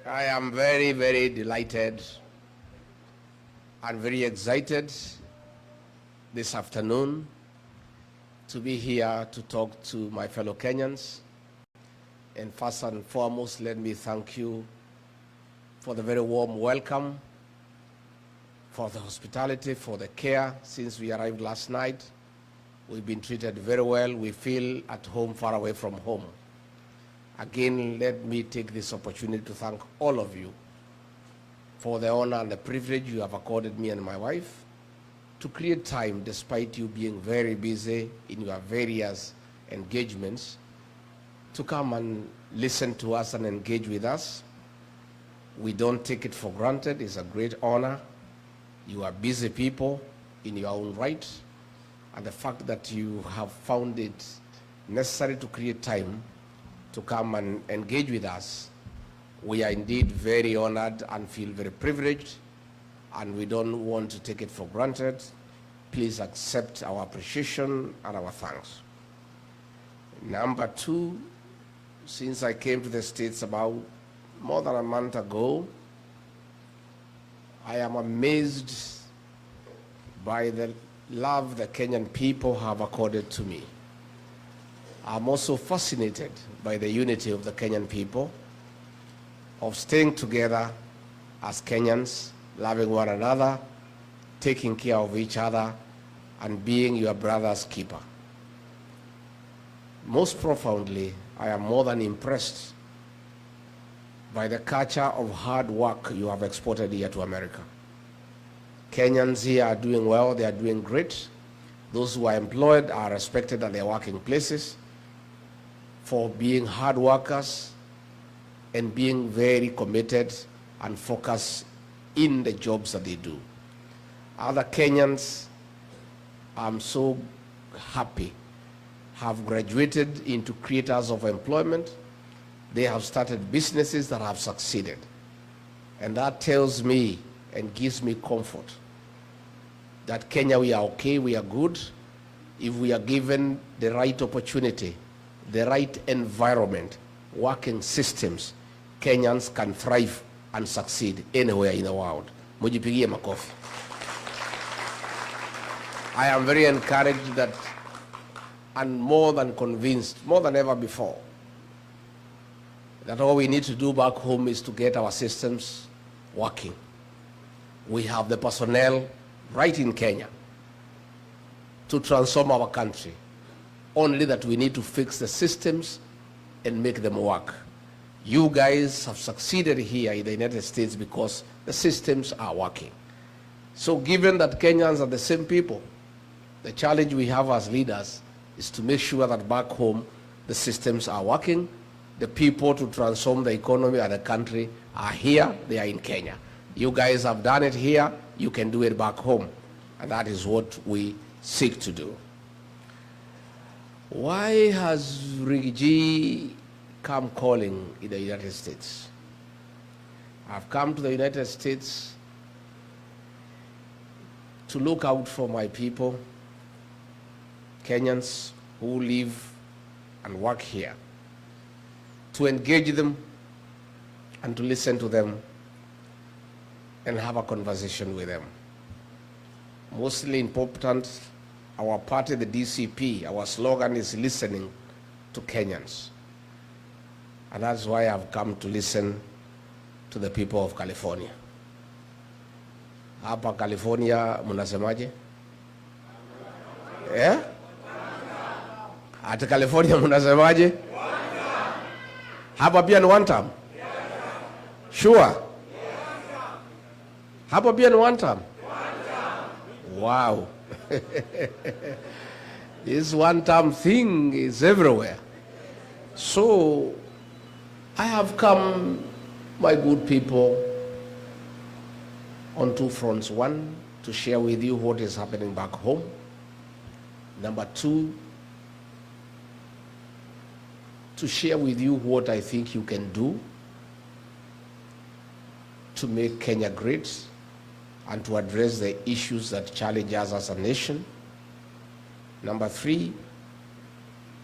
I am very, very delighted and very excited this afternoon to be here to talk to my fellow Kenyans. And first and foremost, let me thank you for the very warm welcome, for the hospitality, for the care since we arrived last night. We've been treated very well. We feel at home, far away from home. Again, let me take this opportunity to thank all of you for the honor and the privilege you have accorded me and my wife to create time, despite you being very busy in your various engagements, to come and listen to us and engage with us. We don't take it for granted. It's a great honor. You are busy people in your own right, and the fact that you have found it necessary to create time to come and engage with us, we are indeed very honored and feel very privileged, and we don't want to take it for granted. Please accept our appreciation and our thanks. Number two, since I came to the States about more than a month ago, I am amazed by the love the Kenyan people have accorded to me. I'm also fascinated by the unity of the Kenyan people, of staying together as Kenyans, loving one another, taking care of each other, and being your brother's keeper. Most profoundly, I am more than impressed by the culture of hard work you have exported here to America. Kenyans here are doing well, they are doing great. Those who are employed are respected at their working places for being hard workers and being very committed and focused in the jobs that they do. Other Kenyans, I'm so happy, have graduated into creators of employment. They have started businesses that have succeeded. And that tells me and gives me comfort that Kenya, we are okay, we are good. If we are given the right opportunity, the right environment, working systems, Kenyans can thrive and succeed anywhere in the world. Mujipigie makofi. I am very encouraged that, and more than convinced, more than ever before, that all we need to do back home is to get our systems working. We have the personnel right in Kenya to transform our country. Only that we need to fix the systems and make them work. You guys have succeeded here in the United States because the systems are working. So given that Kenyans are the same people, the challenge we have as leaders is to make sure that back home the systems are working. The people to transform the economy of the country are here, they are in Kenya. You guys have done it here, you can do it back home. And that is what we seek to do. Why has Riggy come calling in the United States? I've come to the United States to look out for my people, Kenyans who live and work here, to engage them and to listen to them and have a conversation with them. Mostly important, our party, the DCP, our slogan is listening to Kenyans. And that's why I've come to listen to the people of California. Hapa California, munasemaje? Yeah? At California, munasemaje? Hapa pia ni one term? Sure? Hapa pia ni one term? Wow. This one-term thing is everywhere. So I have come, my good people, on two fronts. One, to share with you what is happening back home. Number two, to share with you what I think you can do to make Kenya great and to address the issues that challenge us as a nation. Number three,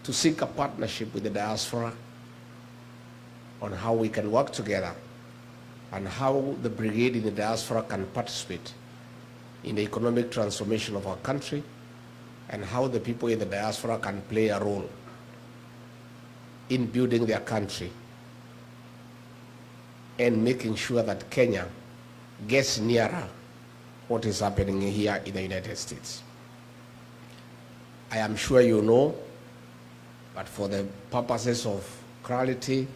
to seek a partnership with the diaspora on how we can work together and how the brigade in the diaspora can participate in the economic transformation of our country, and how the people in the diaspora can play a role in building their country and making sure that Kenya gets nearer what is happening here in the United States. I am sure you know, but for the purposes of clarity,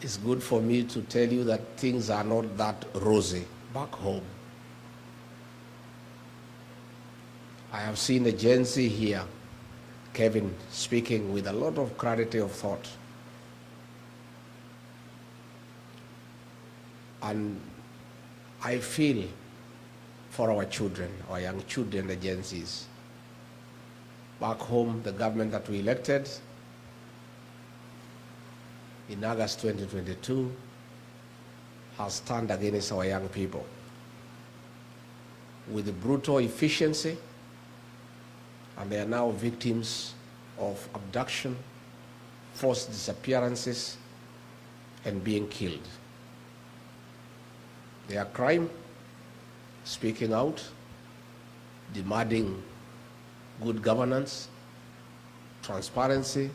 it's good for me to tell you that things are not that rosy back home. I have seen the Gen Z here, Kevin, speaking with a lot of clarity of thought. And I feel for our children, our young children, the Gen Zs. Back home, the government that we elected in August 2022 has turned against our young people with brutal efficiency, and they are now victims of abduction, forced disappearances, and being killed. Their crime, speaking out, demanding good governance, transparency,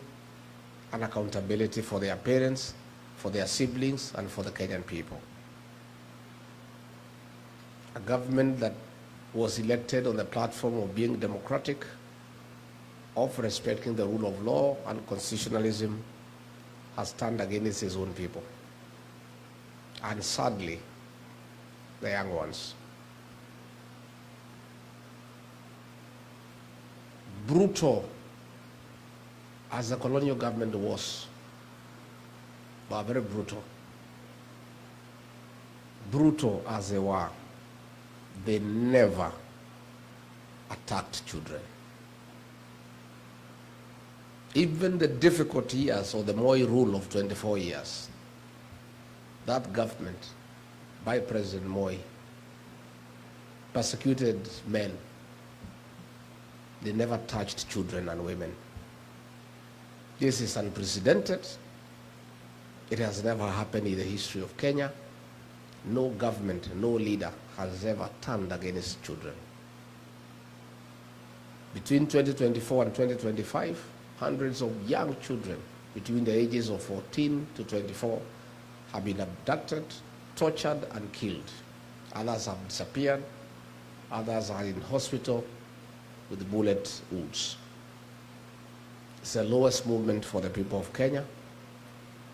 and accountability for their parents, for their siblings, and for the Kenyan people. A government that was elected on the platform of being democratic, of respecting the rule of law and constitutionalism, has turned against his own people. And sadly, the young ones. Brutal as the colonial government was, but very brutal. Brutal as they were, they never attacked children. Even the difficult years of the Moi rule of 24 years, that government by President Moi persecuted men. They never touched children and women. This is unprecedented. It has never happened in the history of Kenya. No government, no leader has ever turned against children. Between 2024 and 2025, hundreds of young children between the ages of 14 to 24 have been abducted, tortured, and killed. Others have disappeared. Others are in hospital with bullet wounds. It's the lowest movement for the people of Kenya.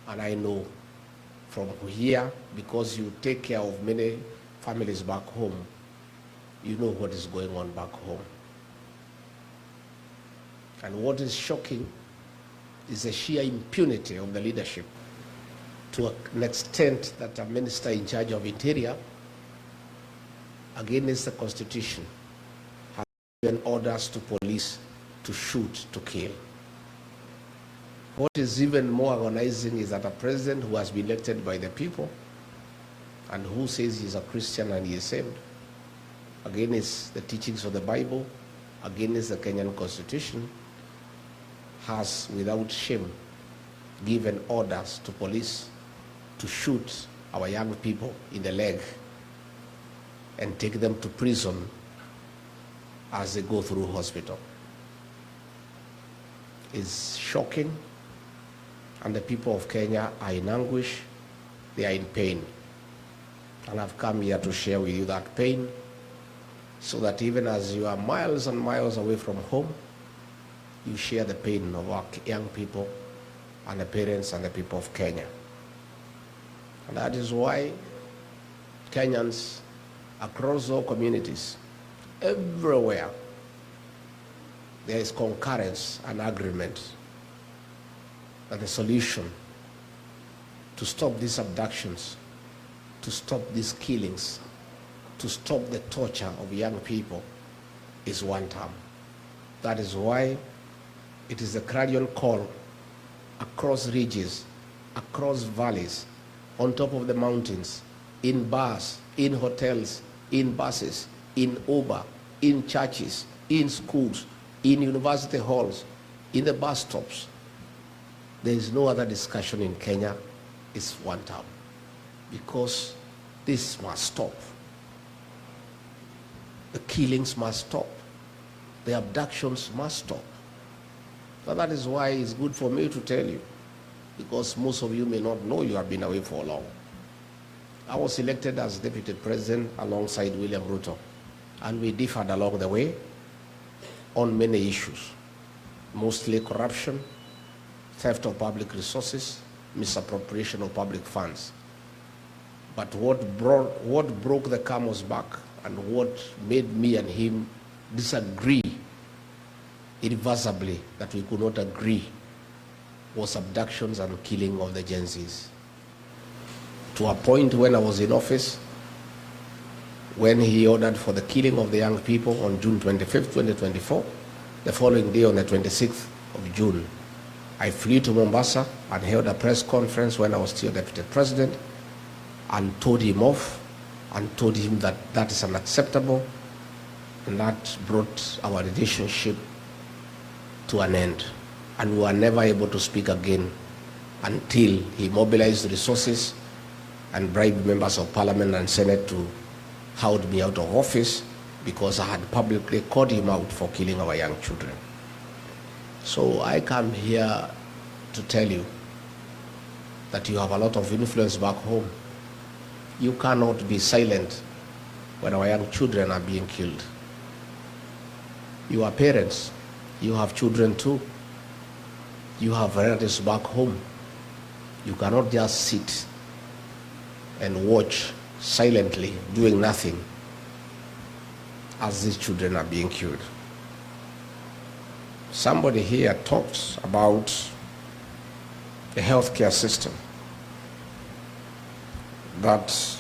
And I know from here, because you take care of many families back home, you know what is going on back home. And what is shocking is the sheer impunity of the leadership, to an extent that a minister in charge of Interior, against the Constitution, has given orders to police to shoot, to kill. What is even more agonizing is that a president who has been elected by the people and who says he's a Christian and he is saved, against the teachings of the Bible, against the Kenyan Constitution, has without shame given orders to police to shoot our young people in the leg and take them to prison as they go through hospital. It's shocking, and the people of Kenya are in anguish, they are in pain. And I've come here to share with you that pain, so that even as you are miles and miles away from home, you share the pain of our young people and the parents and the people of Kenya. And that is why Kenyans across all communities, everywhere, there is concurrence and agreement that the solution to stop these abductions, to stop these killings, to stop the torture of young people is one term. That is why it is a clarion call across ridges, across valleys, on top of the mountains, in bars, in hotels, in buses, in Uber, in churches, in schools, in university halls, in the bus stops. There is no other discussion in Kenya is one term, because this must stop. The killings must stop. The abductions must stop. But that is why it's good for me to tell you, because most of you may not know you have been away for long. I was elected as deputy president alongside William Ruto, and we differed along the way on many issues, mostly corruption, theft of public resources, misappropriation of public funds. But what broke the camel's back and what made me and him disagree irreversibly, that we could not agree, was abductions and killing of the Gen Zs. To a point when I was in office, when he ordered for the killing of the young people on June 25th, 2024, the following day on the 26th of June, I flew to Mombasa and held a press conference when I was still deputy president and told him off and told him that that is unacceptable, and that brought our relationship to an end. And we were never able to speak again until he mobilized resources and bribed members of parliament and senate to hold me out of office because I had publicly called him out for killing our young children. So I come here to tell you that you have a lot of influence back home. You cannot be silent when our young children are being killed. You are parents. You have children too. You have relatives back home. You cannot just sit and watch silently, doing nothing, as these children are being killed. Somebody here talks about the healthcare system. That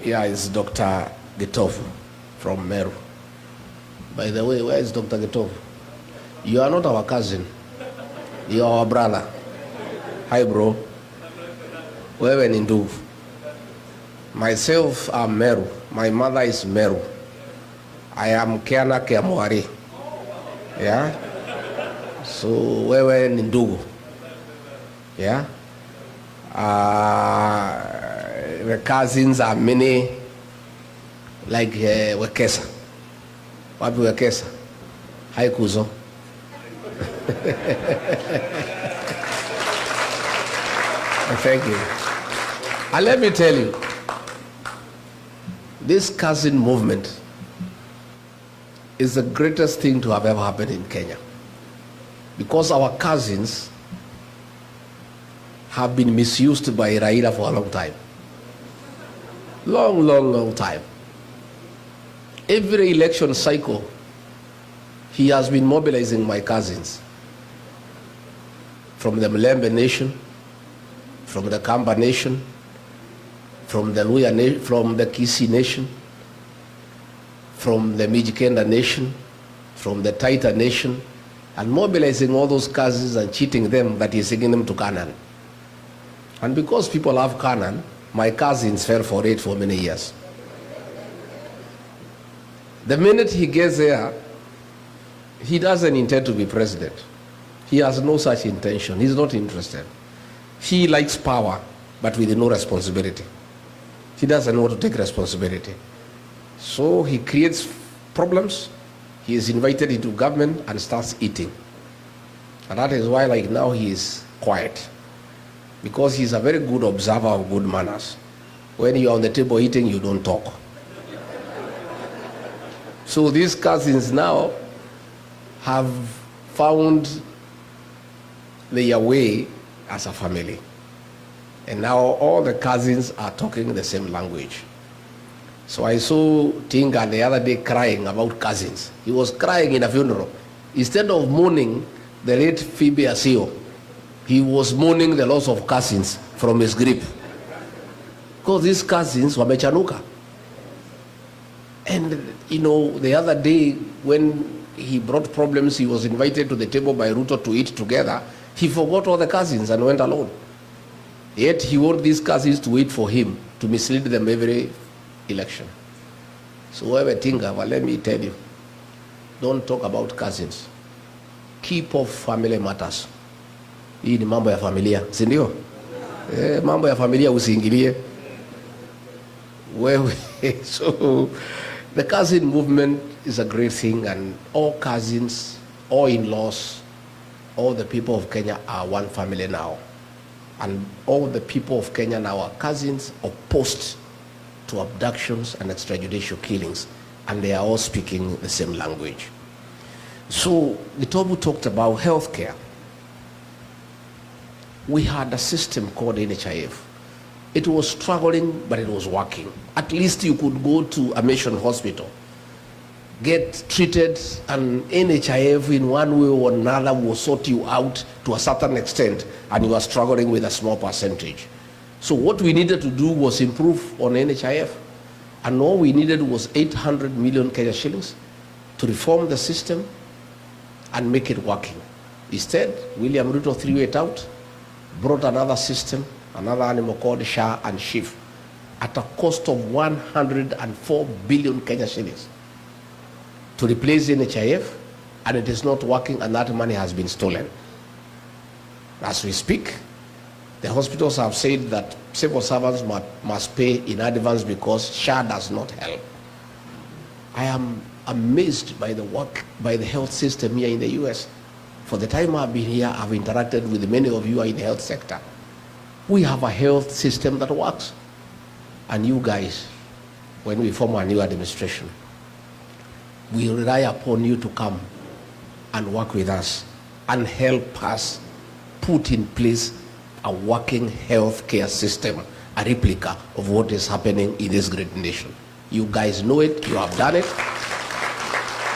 here is Dr. Gachagua from Meru. By the way, where is Dr. Gachagua? You are not our cousin. You are our brother. Hi, bro. Wewe ni ndugu. Myself, I'm Meru. My mother is Meru. I am Kiana Kiamwari. Yeah? So, wewe ni ndugu. Yeah? The cousins are many, like Wekesa. Wapi Wekesa? Hai Kuzo. Thank you. And let me tell you, this cousin movement is the greatest thing to have ever happened in Kenya, because our cousins have been misused by Raila for a long time. Long time. Every election cycle, he has been mobilizing my cousins from the Mlembe Nation, from the Kamba Nation, from the Luya, from the Kisi Nation, from the Mijikenda Nation, from the Taita Nation, and mobilizing all those cousins and cheating them that he's taking them to Canaan. And because people have Canaan, my cousins fell for it for many years. The minute he gets there, he doesn't intend to be president. He has no such intention. He's not interested. He likes power, but with no responsibility. He doesn't want to take responsibility. So he creates problems. He is invited into government and starts eating. And that is why, like now, he is quiet. Because he's a very good observer of good manners. When you're on the table eating, you don't talk. So these cousins now have found their way as a family. And now all the cousins are talking the same language. So I saw Tinga the other day crying about cousins. He was crying in a funeral. Instead of mourning the late Phoebe Asio, he was mourning the loss of cousins from his grip. Because these cousins were mechanuka. And you know, the other day when he brought problems, he was invited to the table by Ruto to eat together. He forgot all the cousins and went alone. Yet he wanted these cousins to wait for him to mislead them every election. So whoever Tinga, well, let me tell you, don't talk about cousins. Keep off family matters. Hii ni mambo ya familia, si ndio? Mambo ya familia usiingilie. So the cousin movement is a great thing, and all cousins, all in-laws, all the people of Kenya are one family now. And all the people of Kenya now are cousins opposed to abductions and extrajudicial killings, and they are all speaking the same language. So Gachagua talked about healthcare. We had a system called NHIF. It was struggling, but it was working. At least you could go to a mission hospital, get treated, and NHIF in one way or another will sort you out to a certain extent, and you are struggling with a small percentage. So what we needed to do was improve on NHIF, and all we needed was 800 million Kenya shillings to reform the system and make it working. Instead, William Ruto threw it out, brought another system, another animal called SHA and SHIF, at a cost of 104 billion Kenya shillings to replace NHIF, and it is not working, and that money has been stolen. As we speak, the hospitals have said that civil servants must pay in advance because SHA does not help. I am amazed by the work by the health system here in the US. For the time I've been here, I've interacted with many of you who are in the health sector. We have a health system that works. And you guys, when we form a new administration, we rely upon you to come and work with us and help us put in place a working healthcare system, a replica of what is happening in this great nation. You guys know it, you have done it.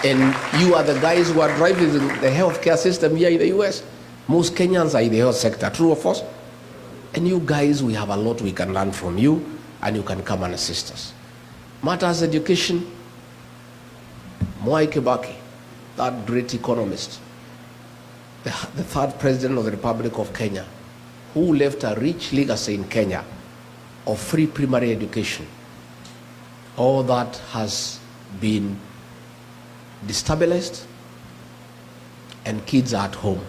And you are the guys who are driving the healthcare system here in the US. Most Kenyans are in the health sector, true or false? And you guys, we have a lot we can learn from you, and you can come and assist us. Matters education, Mwai Kibaki, that great economist, the third president of the Republic of Kenya, who left a rich legacy in Kenya of free primary education. All that has been destabilized, and kids are at home.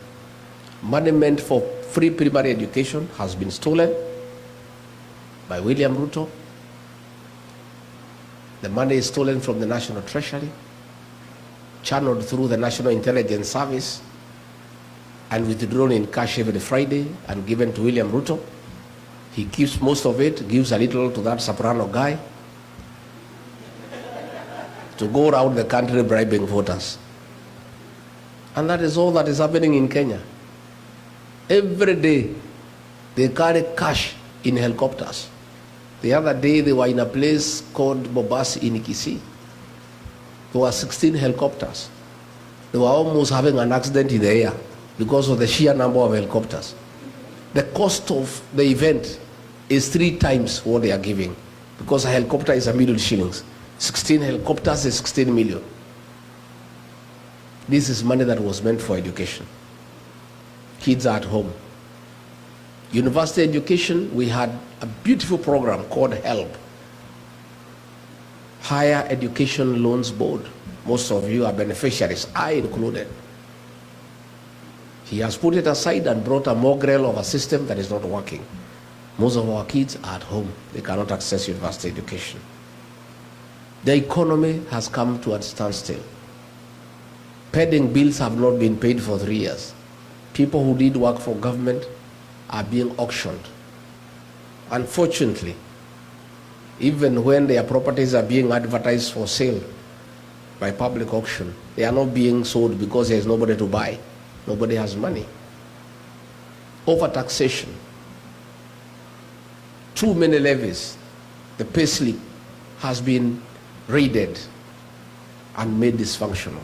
Money meant for free primary education has been stolen by William Ruto. The money is stolen from the National Treasury, channeled through the National Intelligence Service, and withdrawn in cash every Friday and given to William Ruto. He keeps most of it, gives a little to that soprano guy to go around the country bribing voters. And that is all that is happening in Kenya. Every day, they carry cash in helicopters. The other day, they were in a place called Bobasi in Kisii. There were 16 helicopters. They were almost having an accident in the air because of the sheer number of helicopters. The cost of the event is 3 times what they are giving, because a helicopter is 1 million shillings. 16 helicopters is 16 million. This is money that was meant for education. Kids are at home. University education, we had a beautiful program called HELP, Higher Education Loans Board. Most of you are beneficiaries, I included. He has put it aside and brought a mongrel of a system that is not working. Most of our kids are at home. They cannot access university education. The economy has come to a standstill. Pending bills have not been paid for 3 years. People who did work for government are being auctioned. Unfortunately, even when their properties are being advertised for sale by public auction, they are not being sold because there is nobody to buy. Nobody has money. Overtaxation. Too many levies. The pay slip has been raided and made dysfunctional.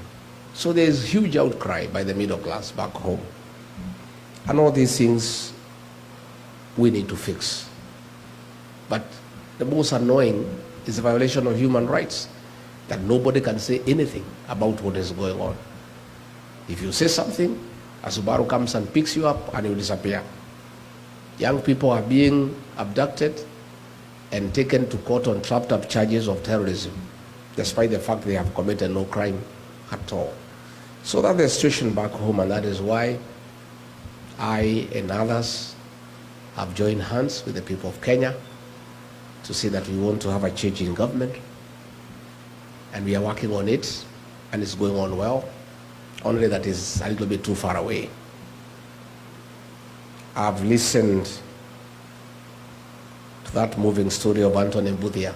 So there is huge outcry by the middle class back home. And all these things we need to fix. But the most annoying is the violation of human rights, that nobody can say anything about what is going on. If you say something, a Subaru comes and picks you up and you disappear. Young people are being abducted and taken to court on trapped up charges of terrorism, despite the fact they have committed no crime at all. So that's the situation back home, and that is why I and others have joined hands with the people of Kenya to say that we want to have a change in government, and we are working on it, and it's going on well, only that is a little bit too far away. I've listened to that moving story of Anthony Mbuthia,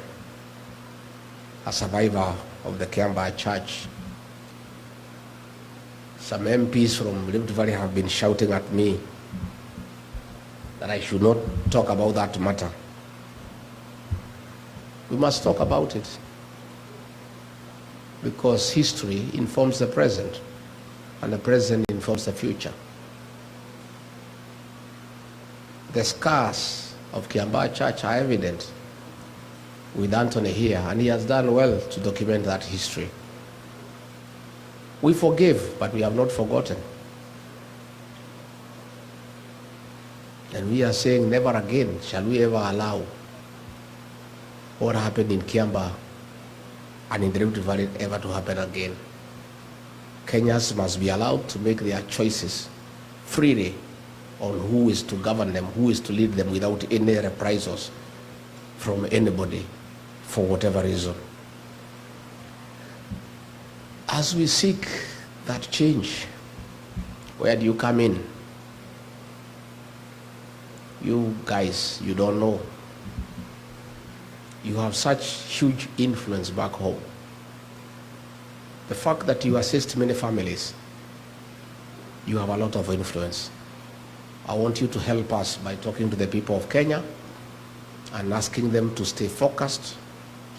a survivor of the Kiambaa Church. Some MPs from Rift Valley have been shouting at me that I should not talk about that matter. We must talk about it because history informs the present and the present informs the future. The scars of Kiambaa Church are evident with Anthony here, and he has done well to document that history. We forgive, but we have not forgotten. And we are saying never again shall we ever allow what happened in Kiambaa and in the Rift Valley ever to happen again. Kenyans must be allowed to make their choices freely on who is to govern them, who is to lead them without any reprisals from anybody for whatever reason. As we seek that change, where do you come in? You guys, you don't know. You have such huge influence back home. The fact that you assist many families, you have a lot of influence. I want you to help us by talking to the people of Kenya and asking them to stay focused,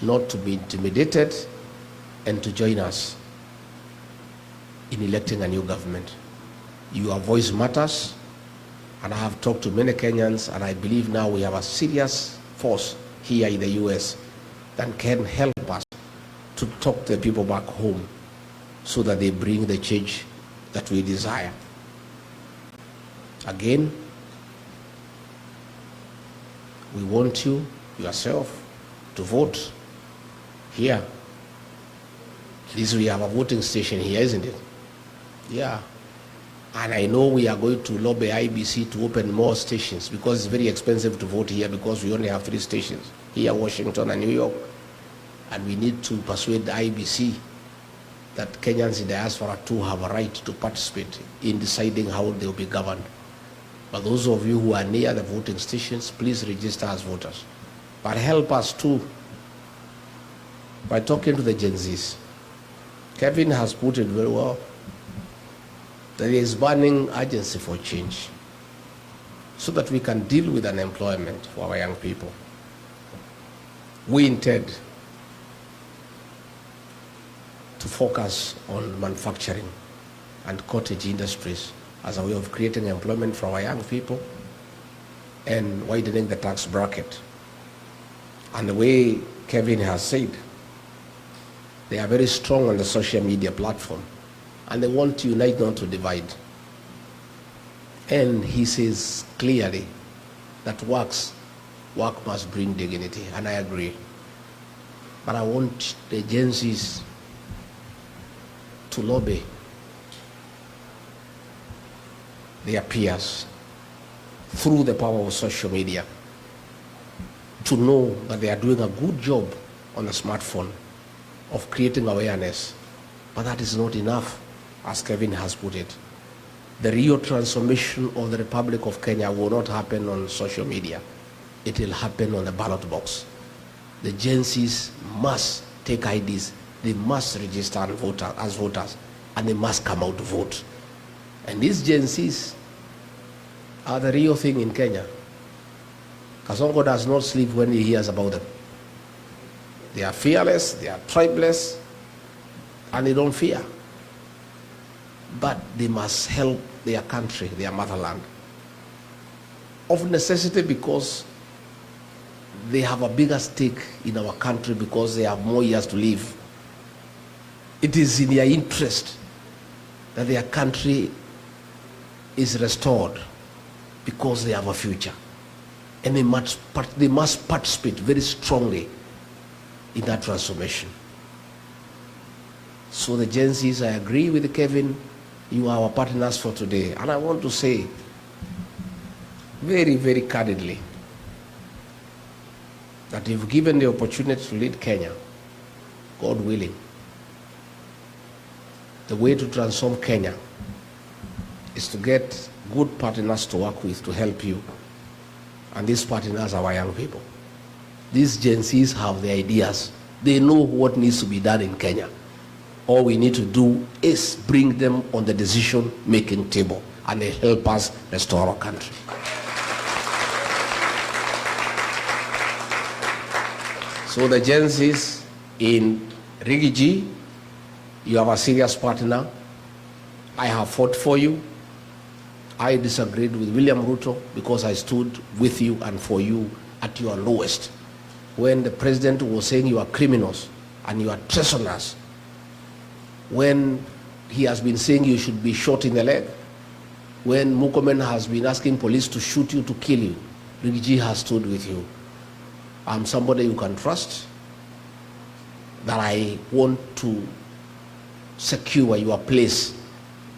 not to be intimidated, and to join us in electing a new government. Your voice matters, and I have talked to many Kenyans, and I believe now we have a serious force here in the US that can help us to talk to the people back home so that they bring the change that we desire. Again, we want you, yourself, to vote here. We have a voting station here, isn't it? Yeah. And I know we are going to lobby IBC to open more stations because it's very expensive to vote here because we only have 3 stations here, Washington and New York. And we need to persuade the IBC that Kenyans in diaspora too have a right to participate in deciding how they will be governed. But those of you who are near the voting stations, please register as voters. But help us too by talking to the Gen Zs. Kevin has put it very well. There is burning urgency for change so that we can deal with unemployment for our young people. We intend to focus on manufacturing and cottage industries as a way of creating employment for our young people and widening the tax bracket. And the way Kevin has said, they are very strong on the social media platform and they want to unite, not to divide. And he says clearly that work must bring dignity, and I agree. But I want the agencies to lobby their peers through the power of social media to know that they are doing a good job on the smartphone of creating awareness. But that is not enough, as Kevin has put it. The real transformation of the Republic of Kenya will not happen on social media. It will happen on the ballot box. The agencies must take IDs. They must register as voters, and they must come out to vote. And these agencies are the real thing in Kenya. Kasongo does not sleep when he hears about them. They are fearless, they are tribeless, and they don't fear. But they must help their country, their motherland. Of necessity, because they have a bigger stake in our country because they have more years to live. It is in their interest that their country is restored because they have a future. And they must participate very strongly in that transformation. So the Gen Zs, I agree with Kevin, you are our partners for today. And I want to say, very, very candidly that if given the opportunity to lead Kenya, God willing, the way to transform Kenya is to get good partners to work with to help you. And these partners are our young people. These Gen Zs have the ideas. They know what needs to be done in Kenya. All we need to do is bring them on the decision-making table, and they help us restore our country. So the Gen Zs in Rigiji, you have a serious partner. I have fought for you. I disagreed with William Ruto because I stood with you and for you at your lowest. When the president was saying you are criminals and you are treasoners, when he has been saying you should be shot in the leg, when Mukomen has been asking police to shoot you, to kill you, Rigiji has stood with you. I'm somebody you can trust, that I want to secure your place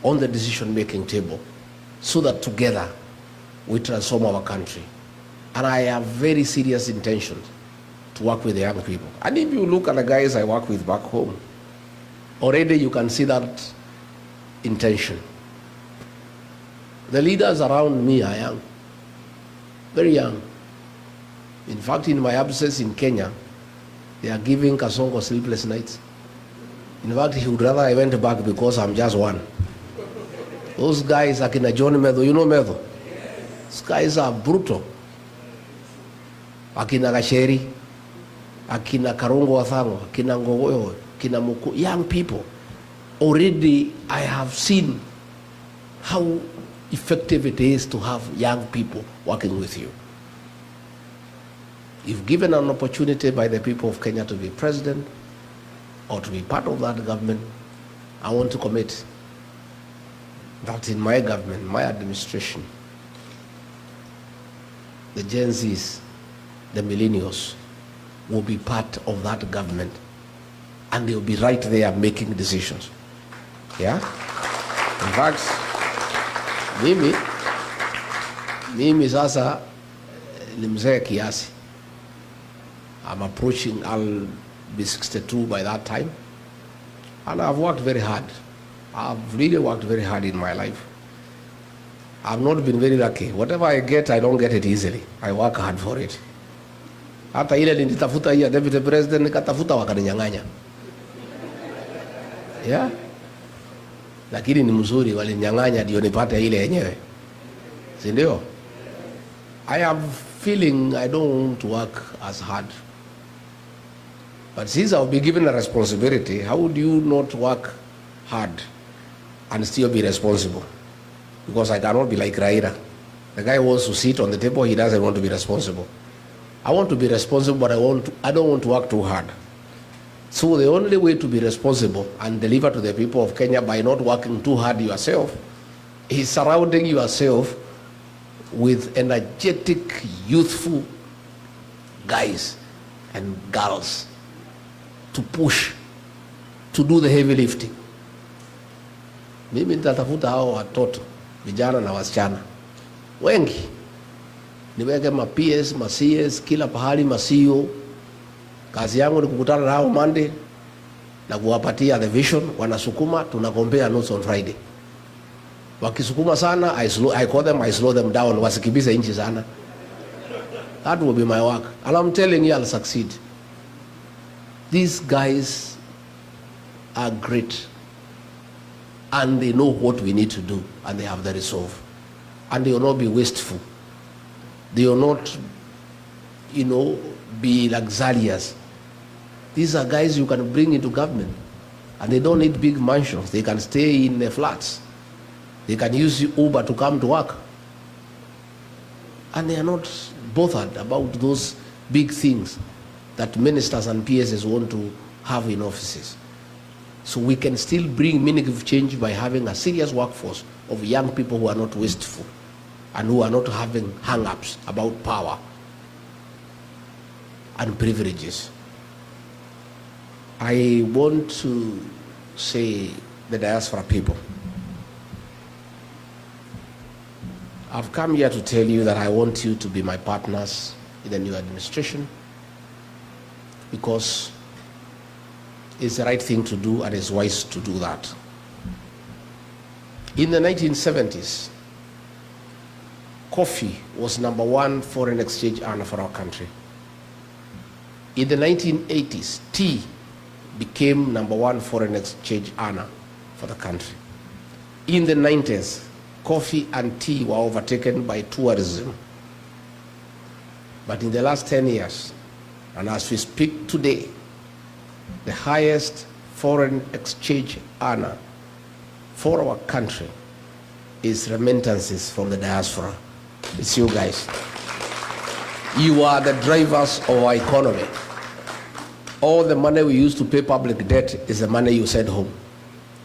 on the decision-making table so that together we transform our country. And I have very serious intentions to work with the young people. And if you look at the guys I work with back home, already you can see that intention. The leaders around me are young, very young. In fact, in my absence in Kenya, they are giving Kasongo sleepless nights. In fact, he would rather I went back because I'm just one. Those guys, Akina John Medho, you know Medho? Those guys are brutal. Akina Gacheri, Akina Karungo Wathango, Akina Ngogoyo, Akina Muku, young people. Already I have seen how effective it is to have young people working with you. If given an opportunity by the people of Kenya to be president or to be part of that government, I want to commit that in my government, my administration, the Gen Zs, the millennials, will be part of that government, and they'll be right there making decisions. Yeah? In fact, mimi sasa ni mzee kiasi. I'm approaching, I'll be 62 by that time. And I've worked very hard. I've really worked very hard in my life. I've not been very lucky. Whatever I get, I don't get it easily. I work hard for it. Hata ile nilitafuta hii deputy president, nikatafuta wakaninyang'anya. Yeah? Lakini ni mzuri, walinyang'anya ndio nipate ile yenyewe. Si ndio? I am feeling I don't want to work as hard. But since I'll be given a responsibility, how would you not work hard and still be responsible? Because I cannot be like Raila. The guy wants to sit on the table, he doesn't want to be responsible. I want to be responsible, but I don't want to work too hard. So the only way to be responsible and deliver to the people of Kenya by not working too hard yourself is surrounding yourself with energetic, youthful guys and girls to push, to do the heavy lifting. Mimi nitatafuta hao watoto, vijana na wasichana wengi, niweke ma PS, ma CS, kila pahali, ma CEO. Kazi yangu ni kukutana nao Monday na kuwapatia the vision, wanasukuma, tunakombea notes on Friday. Wakisukuma sana, I call them, I slow them down, wasikibize inchi sana. That will be my work. And I'm telling you, I'll succeed. These guys are great. And they know what we need to do. And they have the resolve. And they will not be wasteful. They will not, be luxurious. These are guys you can bring into government. And they don't need big mansions. They can stay in the flats. They can use Uber to come to work. And they are not bothered about those big things that ministers and PSs want to have in offices. So we can still bring meaningful change by having a serious workforce of young people who are not wasteful and who are not having hang-ups about power and privileges. I want to say the diaspora people, I've come here to tell you that I want you to be my partners in the new administration because it's the right thing to do and it's wise to do that. In the 1970s, coffee was #1 foreign exchange earner for our country. In the 1980s, tea became #1 foreign exchange earner for the country. In the 90s, coffee and tea were overtaken by tourism. But in the last 10 years, and as we speak today, the highest foreign exchange earner for our country is remittances from the diaspora. It's you guys. You are the drivers of our economy. All the money we use to pay public debt is the money you send home.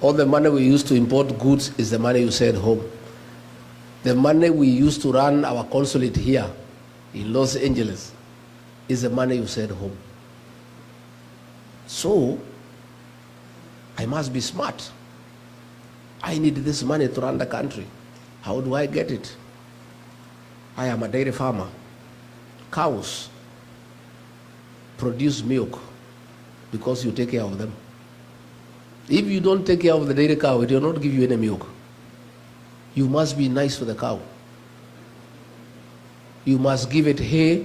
All the money we use to import goods is the money you send home. The money we use to run our consulate here in Los Angeles is the money you send home. So, I must be smart. I need this money to run the country. How do I get it? I am a dairy farmer. Cows produce milk because you take care of them. If you don't take care of the dairy cow, it will not give you any milk. You must be nice to the cow. You must give it hay,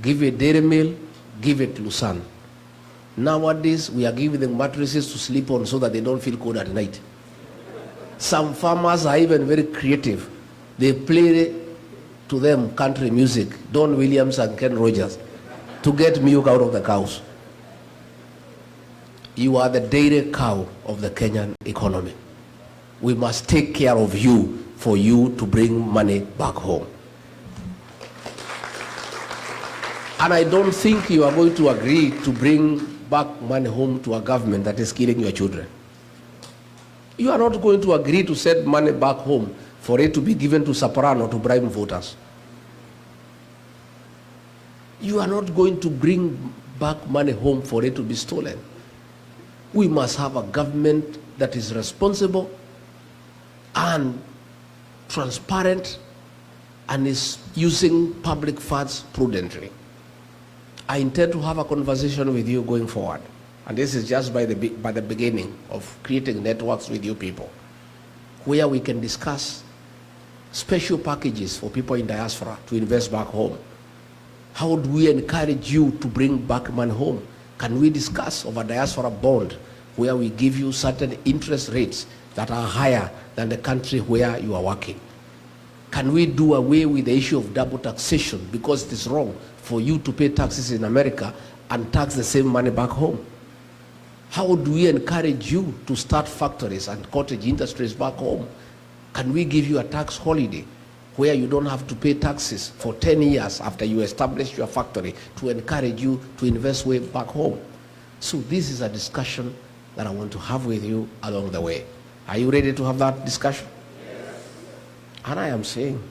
give it dairy meal, give it lucerne. Nowadays, we are giving them mattresses to sleep on so that they don't feel cold at night. Some farmers are even very creative. They play to them country music, Don Williams and Ken Rogers, to get milk out of the cows. You are the dairy cow of the Kenyan economy. We must take care of you for you to bring money back home. And I don't think you are going to agree to bring back money home to a government that is killing your children. You are not going to agree to send money back home for it to be given to Soprano to bribe voters. You are not going to bring back money home for it to be stolen. We must have a government that is responsible and transparent and is using public funds prudently. I intend to have a conversation with you going forward. And this is just by the beginning of creating networks with you people, where we can discuss special packages for people in diaspora to invest back home. How do we encourage you to bring back money home? Can we discuss of a diaspora bond where we give you certain interest rates that are higher than the country where you are working? Can we do away with the issue of double taxation, because it is wrong for you to pay taxes in America and tax the same money back home? How do we encourage you to start factories and cottage industries back home? Can we give you a tax holiday where you don't have to pay taxes for 10 years after you establish your factory to encourage you to invest way back home? So this is a discussion that I want to have with you along the way. Are you ready to have that discussion? Yes. And I am saying,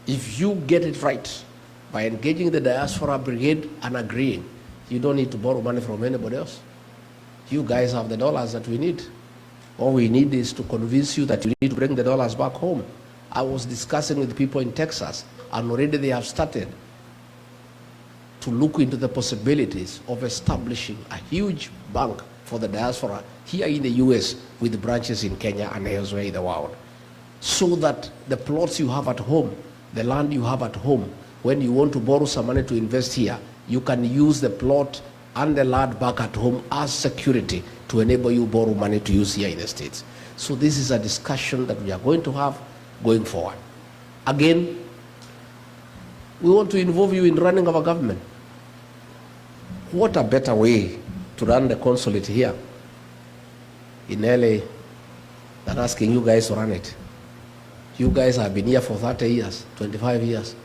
if you get it right by engaging the diaspora brigade and agreeing, you don't need to borrow money from anybody else. You guys have the dollars that we need. All we need is to convince you that you need to bring the dollars back home. I was discussing with people in Texas, and already they have started to look into the possibilities of establishing a huge bank for the diaspora here in the US with branches in Kenya and elsewhere in the world, so that the plots you have at home, the land you have at home, when you want to borrow some money to invest here, you can use the plot and the land back at home as security to enable you borrow money to use here in the States. So this is a discussion that we are going to have going forward. Again, we want to involve you in running our government. What a better way to run the consulate here in LA than asking you guys to run it. You guys have been here for 30 years, 25 years.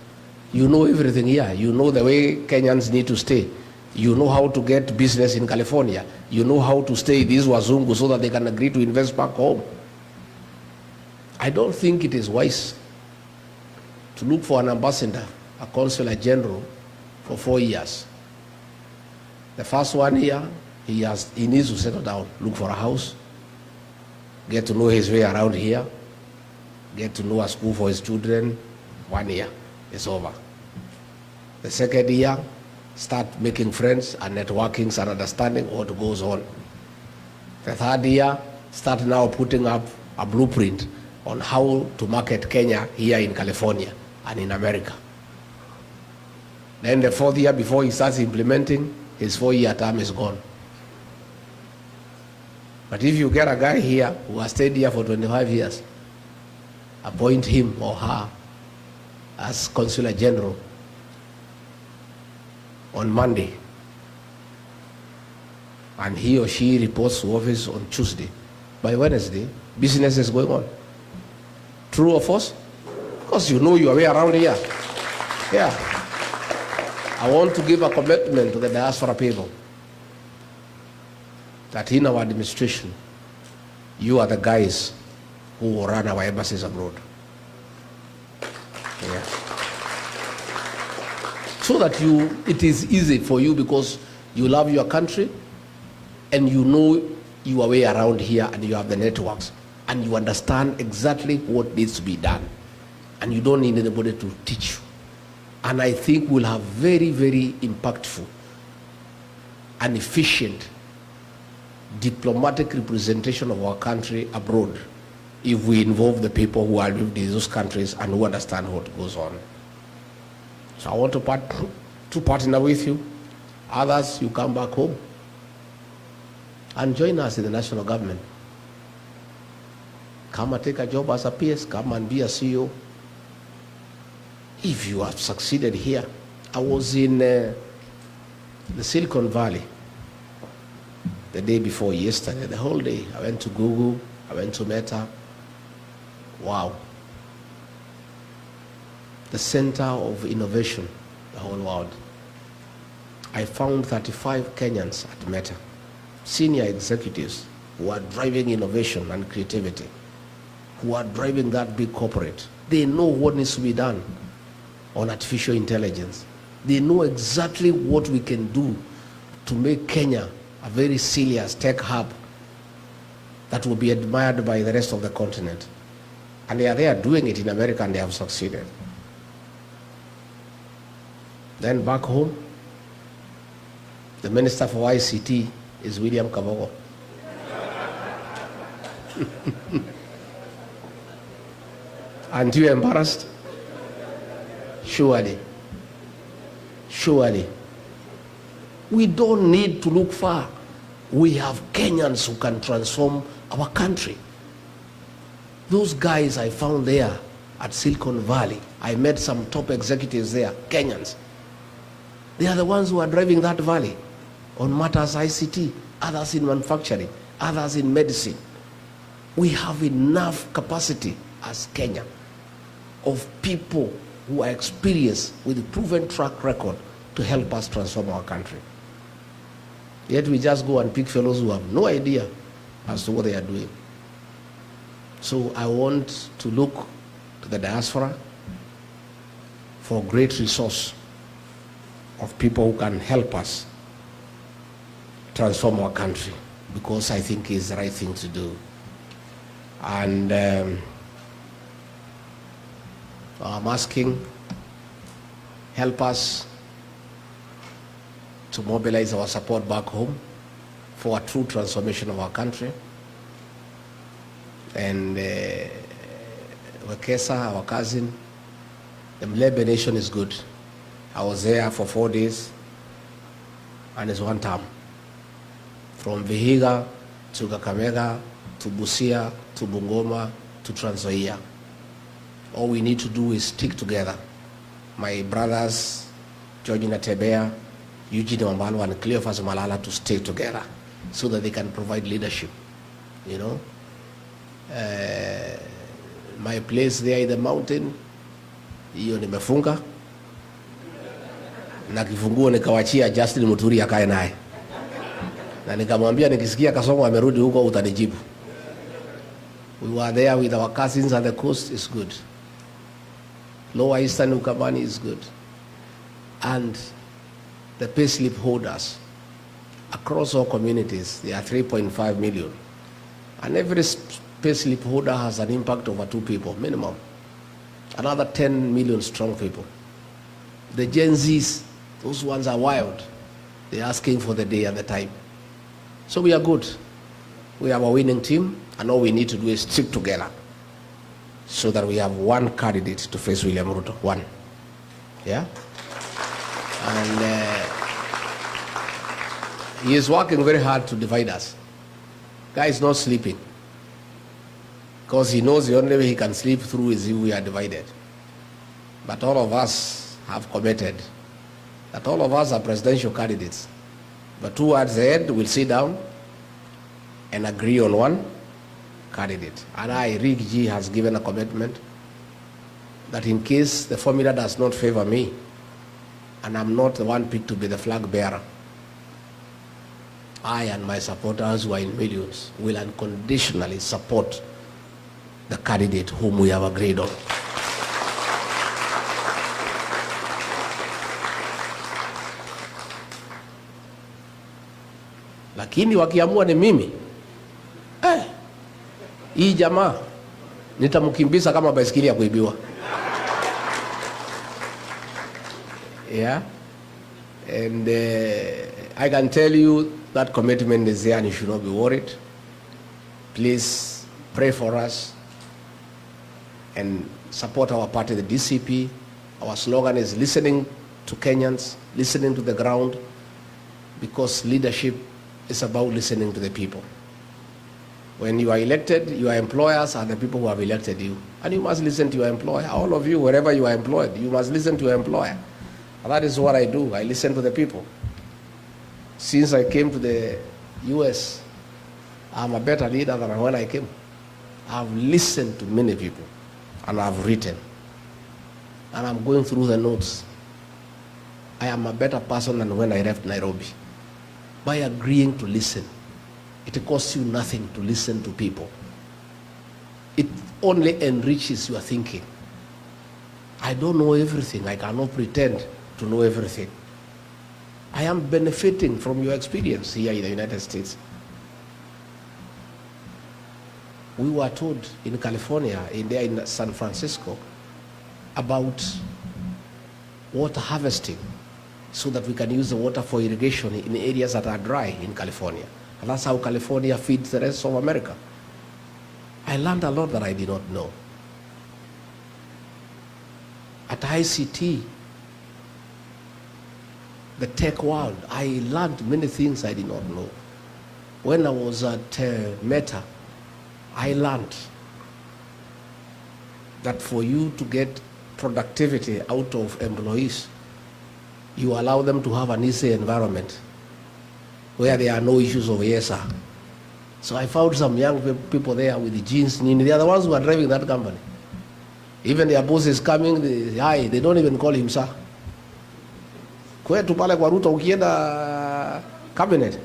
You know everything here. You know the way Kenyans need to stay. You know how to get business in California. You know how to stay these wazungu so that they can agree to invest back home. I don't think it is wise to look for an ambassador, a consular general, for 4 years. The first 1 year, he needs to settle down, look for a house, get to know his way around here, get to know a school for his children, 1 year, it's over. The second year, start making friends and networking and understanding what goes on. The third year, start now putting up a blueprint on how to market Kenya here in California and in America. Then the fourth year, before he starts implementing, his 4-year term is gone. But if you get a guy here who has stayed here for 25 years, appoint him or her as Consular General on Monday, and he or she reports to office on Tuesday. By Wednesday, business is going on. True or false? Because you know your way around here. Yeah. I want to give a commitment to the diaspora people that in our administration, you are the guys who will run our embassies abroad. Yeah. So that it is easy for you because you love your country and you know your way around here and you have the networks and you understand exactly what needs to be done and you don't need anybody to teach you. And I think we'll have very, very impactful and efficient diplomatic representation of our country abroad if we involve the people who are living in those countries and who understand what goes on. So I want to partner with you. Others, you come back home and join us in the national government. Come and take a job as a PS, come and be a CEO. If you have succeeded here. I was in the Silicon Valley the day before yesterday, the whole day. I went to Google, I went to Meta. Wow. The center of innovation, the whole world. I found 35 Kenyans at Meta, senior executives who are driving innovation and creativity, who are driving that big corporate. They know what needs to be done on artificial intelligence. They know exactly what we can do to make Kenya a very serious tech hub that will be admired by the rest of the continent. And they are doing it in America and they have succeeded. Then back home, the Minister for ICT is William Kabogo. Aren't you embarrassed? Surely. Surely. We don't need to look far. We have Kenyans who can transform our country. Those guys I found there at Silicon Valley, I met some top executives there, Kenyans. They are the ones who are driving that valley on matters ICT, others in manufacturing, others in medicine. We have enough capacity as Kenya of people who are experienced with a proven track record to help us transform our country. Yet we just go and pick fellows who have no idea as to what they are doing. So I want to look to the diaspora for great resource of people who can help us transform our country, because I think it's the right thing to do. And I'm asking, help us to mobilize our support back home for a true transformation of our country. And Wekesa, our cousin, the Mlebe Nation is good. I was there for 4 days, and it's one term. From Vihiga to Kakamega to Busia to Bungoma to Trans Nzoia. All we need to do is stick together. My brothers, George Natebea, Eugene Wambalo, and Cleophas Malala to stay together so that they can provide leadership, you know. My place there in the mountain, hiyo nimefunga na kifunguo nikawachia Justin Muturi akae naye, na nikamwambia nikisikia Kasongo amerudi huko utanijibu. We were there with our cousins at the coast. Is good. Lower Eastern Ukambani is good. And the payslip holders across all communities, there are 3.5 million. And every payslip holder has an impact over 2 people, minimum. Another 10 million strong people. The Gen Zs, those ones are wild. They're asking for the day and the time. So we are good. We have a winning team, and all we need to do is stick together so that we have one candidate to face William Ruto. One. Yeah? And he is working very hard to divide us. Guy is not sleeping, because he knows the only way he can sleep through is if we are divided. But all of us have committed that all of us are presidential candidates. But towards the end, we'll sit down and agree on one candidate. And Rick G has given a commitment that in case the formula does not favor me, and I'm not the one picked to be the flag bearer, I and my supporters, who are in millions, will unconditionally support the candidate whom we have agreed on. Lakini wakiamua ni mimi, hii jamaa nitamkimbiza kama baisikeli ya kuibiwa. Yeah, and I can tell you that commitment is there and you should not be worried. Please pray for us and support our party, the DCP. Our slogan is listening to Kenyans, listening to the ground, because leadership is about listening to the people. When you are elected, your employers are the people who have elected you. And you must listen to your employer. All of you, wherever you are employed, you must listen to your employer. And that is what I do. I listen to the people. Since I came to the US, I'm a better leader than when I came. I've listened to many people, and I've written. And I'm going through the notes. I am a better person than when I left Nairobi. By agreeing to listen. It costs you nothing to listen to people. It only enriches your thinking. I don't know everything. I cannot pretend to know everything. I am benefiting from your experience here in the United States. We were told in California, in San Francisco, about water harvesting so that we can use the water for irrigation in areas that are dry in California. And that's how California feeds the rest of America. I learned a lot that I did not know. At ICT, the tech world, I learned many things I did not know. When I was at Meta, I learned that for you to get productivity out of employees, you allow them to have an easy environment where there are no issues of yes, sir. So I found some young people there with the jeans. They are the ones who are driving that company. Even their boss is coming, they don't even call him sir. Kwetu pale kwa Ruto ukienda cabinet,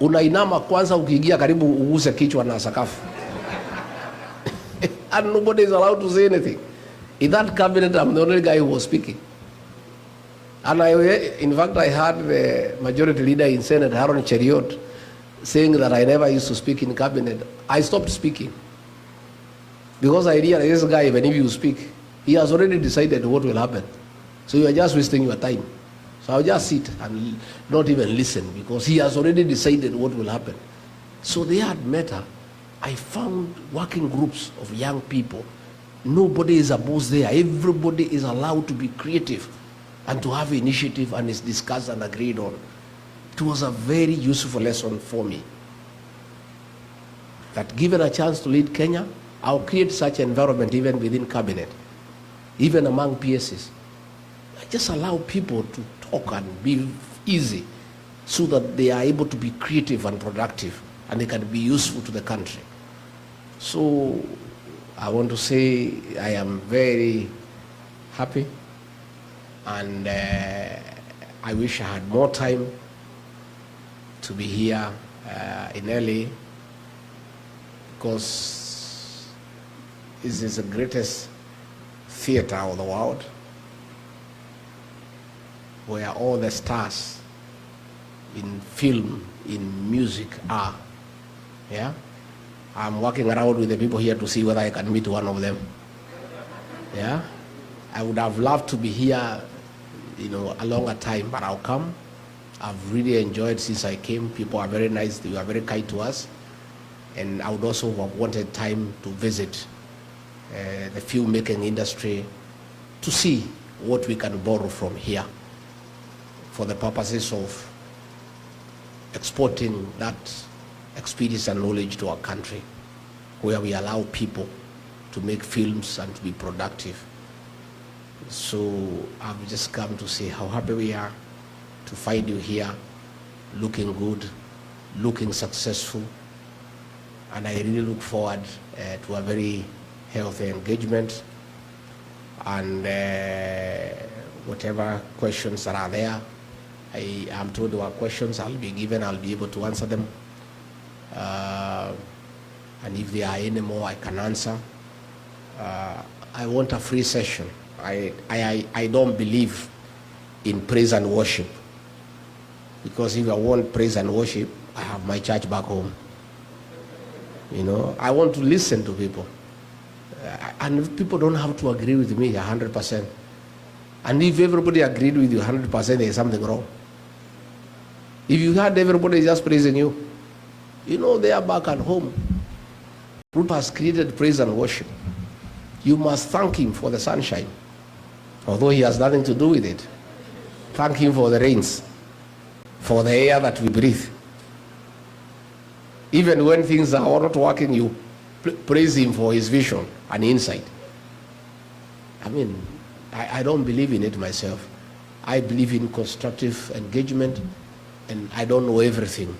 unainama kwanza ukiingia karibu uguse kichwa na sakafu. And nobody is allowed to say anything. In that cabinet, I'm the only guy who was speaking. And in fact, I heard the majority leader in Senate, Haron Cheriot, saying that I never used to speak in cabinet. I stopped speaking. Because I realized this guy, even if you speak, he has already decided what will happen. So you are just wasting your time. So I'll just sit and not even listen, because he has already decided what will happen. So they had Meta. I found working groups of young people. Nobody is a boss there. Everybody is allowed to be creative and to have initiative, and is discussed and agreed on. It was a very useful lesson for me. That given a chance to lead Kenya, I'll create such an environment even within cabinet, even among PSs. I just allow people to talk and be easy so that they are able to be creative and productive, and they can be useful to the country. So I want to say I am very happy, and I wish I had more time to be here in LA, because this is the greatest theater of the world, where all the stars in film, in music are. Yeah? I'm walking around with the people here to see whether I can meet one of them. Yeah, I would have loved to be here, you know, a longer time, but I'll come. I've really enjoyed since I came. People are very nice. They are very kind to us. And I would also have wanted time to visit the filmmaking industry to see what we can borrow from here for the purposes of exporting that experience and knowledge to our country, where we allow people to make films and to be productive. So I've just come to say how happy we are to find you here, looking good, looking successful, and I really look forward to a very healthy engagement, and whatever questions that are there, I am told there are questions I'll be given, I'll be able to answer them, and if there are any more I can answer. I want a free session. I don't believe in praise and worship, because if I want praise and worship, I have my church back home. You know, I want to listen to people, and people don't have to agree with me 100%. And if everybody agreed with you 100%, there's something wrong. If you had everybody just praising you, you know, they are back at home. Group has created praise and worship. You must thank him for the sunshine, although he has nothing to do with it. Thank him for the rains, for the air that we breathe. Even when things are not working, you praise him for his vision and insight. I mean, I don't believe in it myself. I believe in constructive engagement, and I don't know everything.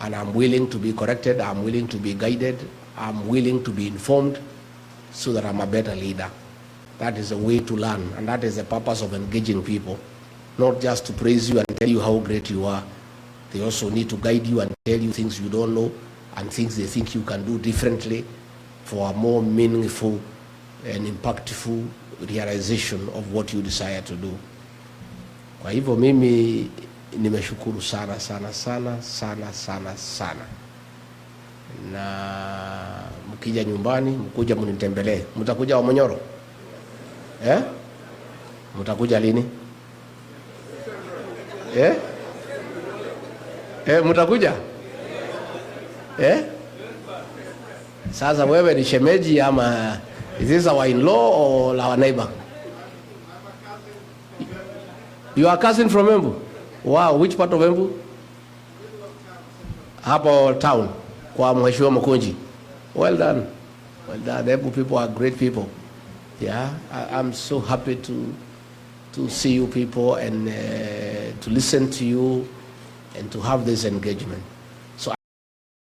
And I'm willing to be corrected, I'm willing to be guided, I'm willing to be informed so that I'm a better leader. That is a way to learn, and that is the purpose of engaging people. Not just to praise you and tell you how great you are. They also need to guide you and tell you things you don't know and things they think you can do differently for a more meaningful and impactful realization of what you desire to do. Kwa hivyo mimi nimeshukuru sana sana sana sana sana sana, na mkija nyumbani mkuja mnitembelee. Mtakuja Wamonyoro? Mtakuja lini? Mtakuja? Sasa wewe ni shemeji ama is this our in-law or our neighbor? You are cousin from Embu? Wow, which part of Embu? Hapo town kwa Mheshimiwa Mkunji. Well done. Well done. Embu people are great people. Yeah, I'm so happy to see you people and to listen to you and to have this engagement.